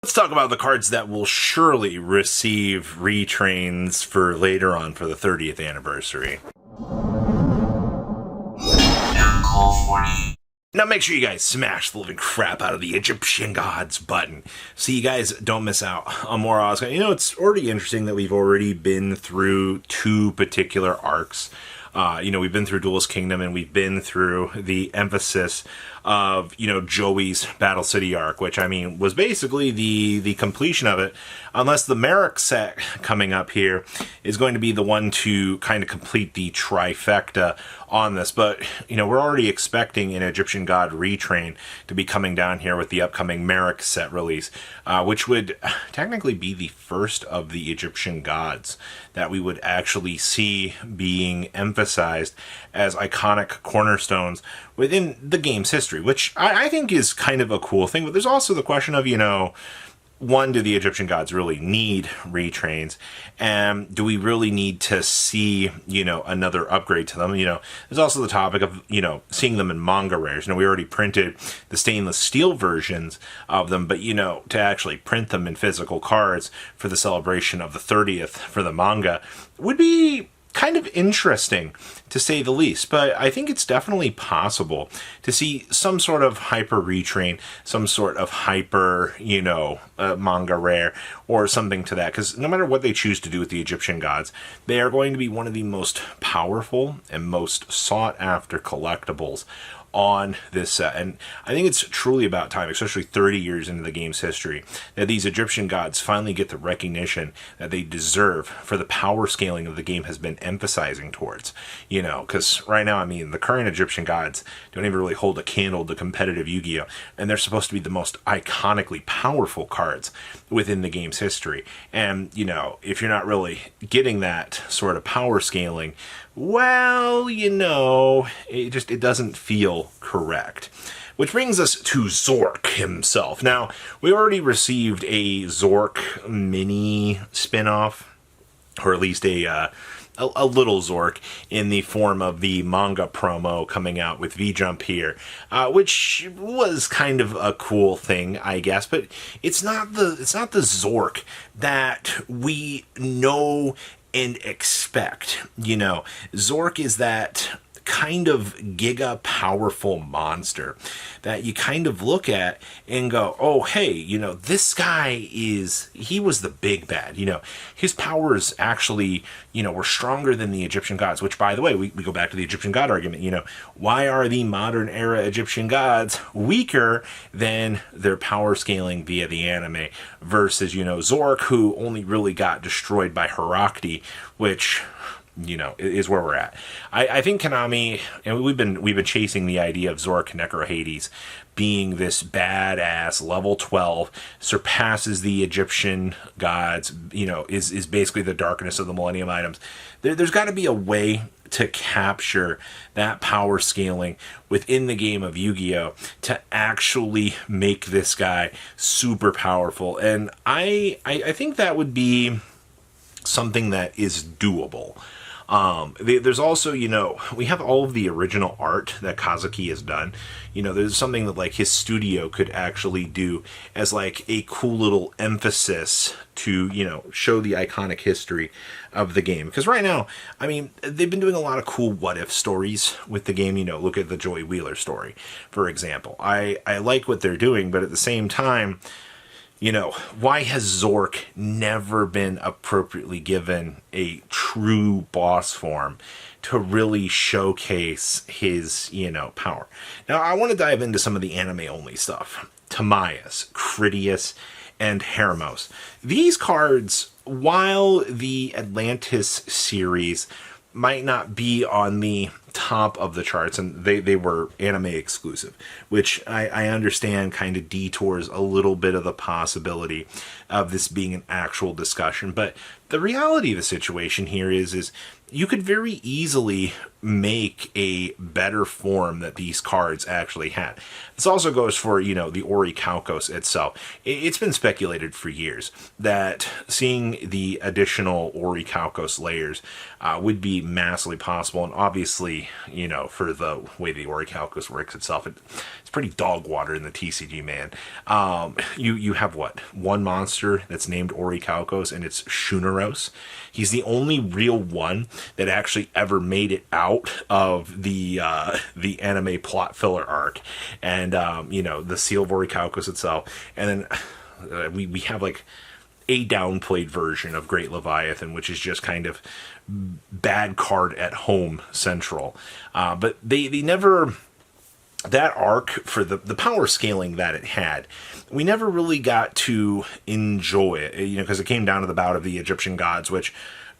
Let's talk about the cards that will surely receive retrains for later on for the 30th anniversary. Now make sure you guys smash the living crap out of the Egyptian Gods button so you guys don't miss out on more Oz. You know, it's already interesting that we've already been through two particular arcs. We've been through Duelist Kingdom and we've been through the emphasis of, Joey's Battle City arc, which, was basically the completion of it, unless the Merrick set coming up here is going to be the one to kind of complete the trifecta on this. But, we're already expecting an Egyptian God retrain to be coming down here with the upcoming Merrick set release, which would technically be the first of the Egyptian gods that we would actually see being emphasized as iconic cornerstones within the game's history, which I think is kind of a cool thing. But there's also the question of, one, do the Egyptian gods really need retrains? And do we really need to see, another upgrade to them? There's also the topic of, seeing them in manga rares. We already printed the stainless steel versions of them, but, to actually print them in physical cards for the celebration of the 30th for the manga would be kind of interesting, to say the least. But I think it's definitely possible to see some sort of hyper retrain, some sort of hyper, manga rare or something to that. Because no matter what they choose to do with the Egyptian gods, they are going to be one of the most powerful and most sought after collectibles on this set. And I think it's truly about time, especially 30 years into the game's history, that these Egyptian gods finally get the recognition that they deserve for the power scaling of the game has been emphasizing towards. Because right now, the current Egyptian gods don't even really hold a candle to competitive Yu-Gi-Oh! And they're supposed to be the most iconically powerful cards within the game's history. And, if you're not really getting that sort of power scaling, well, it doesn't feel correct. Which brings us to Zorc himself. Now, we already received a Zorc mini spin-off, or at least a little Zorc in the form of the manga promo coming out with V-Jump here, which was kind of a cool thing, I guess. But it's not the Zorc that we know and expect. Zorc is that kind of giga powerful monster that you kind of look at and go, oh, hey, this guy he was the big bad. His powers actually, were stronger than the Egyptian gods, which, by the way, we go back to the Egyptian god argument. Why are the modern era Egyptian gods weaker than their power scaling via the anime versus, Zorc, who only really got destroyed by Herakti, which, is where we're at. I think Konami, and we've been chasing the idea of Zorc Necrohades being this badass level 12, surpasses the Egyptian gods, is basically the darkness of the Millennium items. There's got to be a way to capture that power scaling within the game of Yu-Gi-Oh! To actually make this guy super powerful. And I think that would be something that is doable. There's also, we have all of the original art that Kazuki has done. There's something that his studio could actually do as a cool little emphasis to, show the iconic history of the game. Because right now, they've been doing a lot of cool what if stories with the game. Look at the Joey Wheeler story, for example. I like what they're doing, but at the same time, why has Zorc never been appropriately given a true boss form to really showcase his, power? Now, I want to dive into some of the anime-only stuff. Timaeus, Critias, and Hermos. These cards, while the Atlantis series might not be on the top of the charts, and they were anime exclusive, which I understand kind of detours a little bit of the possibility of this being an actual discussion. But the reality of the situation here is you could very easily make a better form that these cards actually had. This also goes for, the Ori Kalkos itself. It's been speculated for years that seeing the additional Ori Kalkos layers would be massively possible, and obviously honestly, for the way the Orichalcos works itself, it's pretty dog water in the TCG, man. You have what? One monster that's named Orichalcos, and it's Shuneros. He's the only real one that actually ever made it out of the anime plot filler arc, and the Seal of Orichalcos itself, and then we have like a downplayed version of Great Leviathan, which is just kind of bad card at home central. But they never, that arc for the power scaling that it had, we never really got to enjoy it, because it came down to the bout of the Egyptian gods, which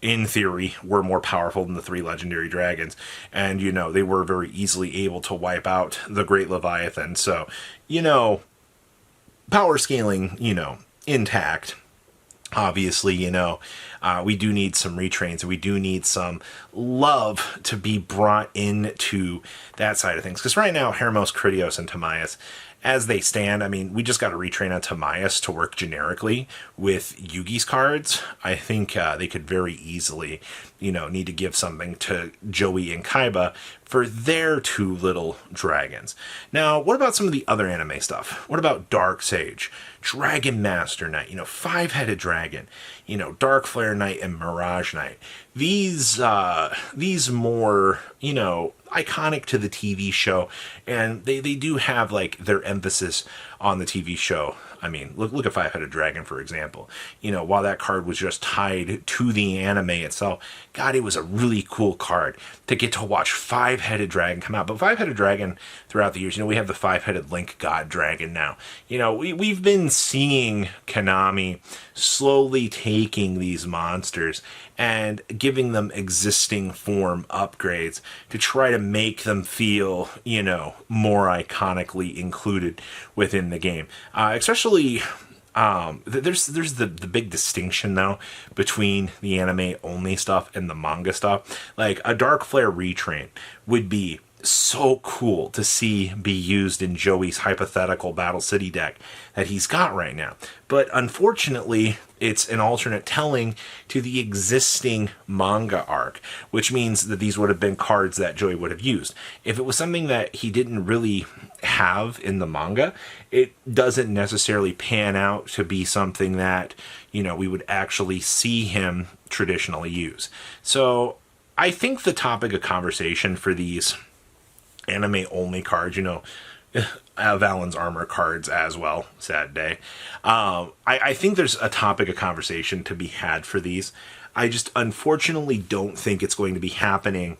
in theory were more powerful than the 3 legendary dragons. And, they were very easily able to wipe out the Great Leviathan. So, power scaling, intact. Obviously, we do need some retrains. We do need some love to be brought into that side of things. Because right now, Hermos, Critios, and Timaeus, as they stand, we just got a retrain on Timaeus to work generically with Yugi's cards. I think they could very easily, need to give something to Joey and Kaiba for their 2 little dragons. Now, what about some of the other anime stuff? What about Dark Sage, Dragon Master Knight, 5-headed dragon, Dark Flare Knight and Mirage Knight? These more, iconic to the TV show, and they do have like their emphasis on the TV show. Look at 5-headed dragon, for example. While that card was just tied to the anime itself, God, it was a really cool card to get to watch 5-headed dragon come out. But 5-headed dragon throughout the years, we have the 5-headed Link God dragon now. We've been seeing Konami slowly taking these monsters and giving them existing form upgrades to try to make them feel, more iconically included within the game. Especially, there's the big distinction, though, between the anime only stuff and the manga stuff. Like, a Dark Flare retrain would be so cool to see be used in Joey's hypothetical Battle City deck that he's got right now. But unfortunately, it's an alternate telling to the existing manga arc, which means that these would have been cards that Joey would have used. If it was something that he didn't really have in the manga, it doesn't necessarily pan out to be something that, we would actually see him traditionally use. So I think the topic of conversation for these anime only cards, Valen's armor cards as well, sad day. I think there's a topic of conversation to be had for these. I just unfortunately don't think it's going to be happening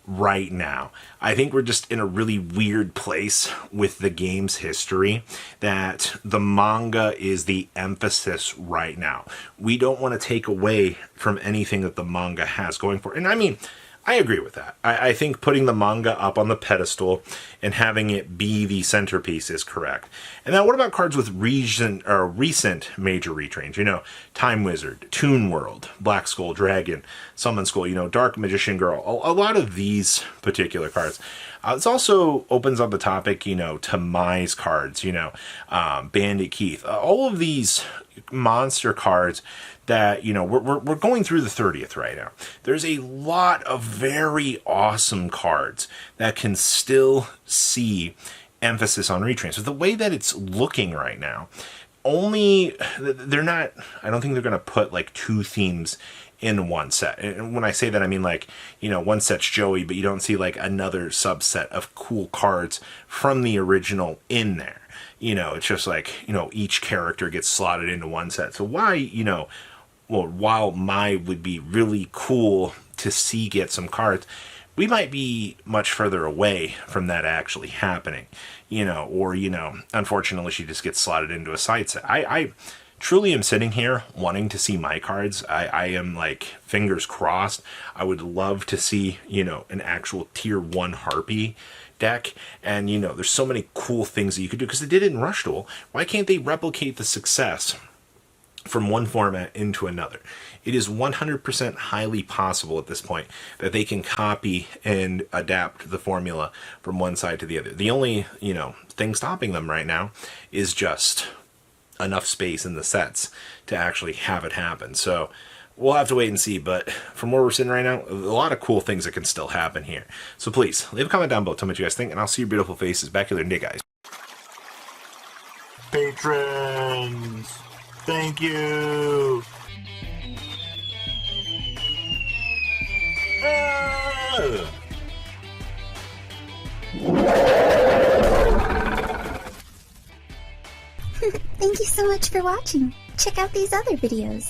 right now. I think we're just in a really weird place with the game's history that the manga is the emphasis right now. We don't want to take away from anything that the manga has going for it. And I agree with that. I think putting the manga up on the pedestal and having it be the centerpiece is correct. And now what about cards with recent major retrains? Time Wizard, Toon World, Black Skull Dragon, Summon Skull, Dark Magician Girl. A lot of these particular cards. This also opens up the topic, to Mai's cards, Bandit Keith. All of these monster cards that, we're going through the 30th right now. There's a lot of very awesome cards that can still see emphasis on retrains. So the way that it's looking right now, they're not, I don't think they're going to put like 2 themes in one set. And when I say that, I mean like, one set's Joey, but you don't see like another subset of cool cards from the original in there. It's just like, each character gets slotted into one set. So why, while Mai would be really cool to see get some cards, we might be much further away from that actually happening, or, unfortunately she just gets slotted into a side set. I truly am sitting here wanting to see my cards. I am like fingers crossed. I would love to see, an actual tier 1 Harpy deck. And, there's so many cool things that you could do because they did it in Rush Duel. Why can't they replicate the success from one format into another? It is 100% highly possible at this point that they can copy and adapt the formula from one side to the other. The only, thing stopping them right now is just enough space in the sets to actually have it happen. So we'll have to wait and see, but from where we're sitting right now, a lot of cool things that can still happen here. So please, leave a comment down below, tell me what you guys think, and I'll see your beautiful faces back here in day, guys. Patrons! Thank you! Thank you so much for watching. Check out these other videos.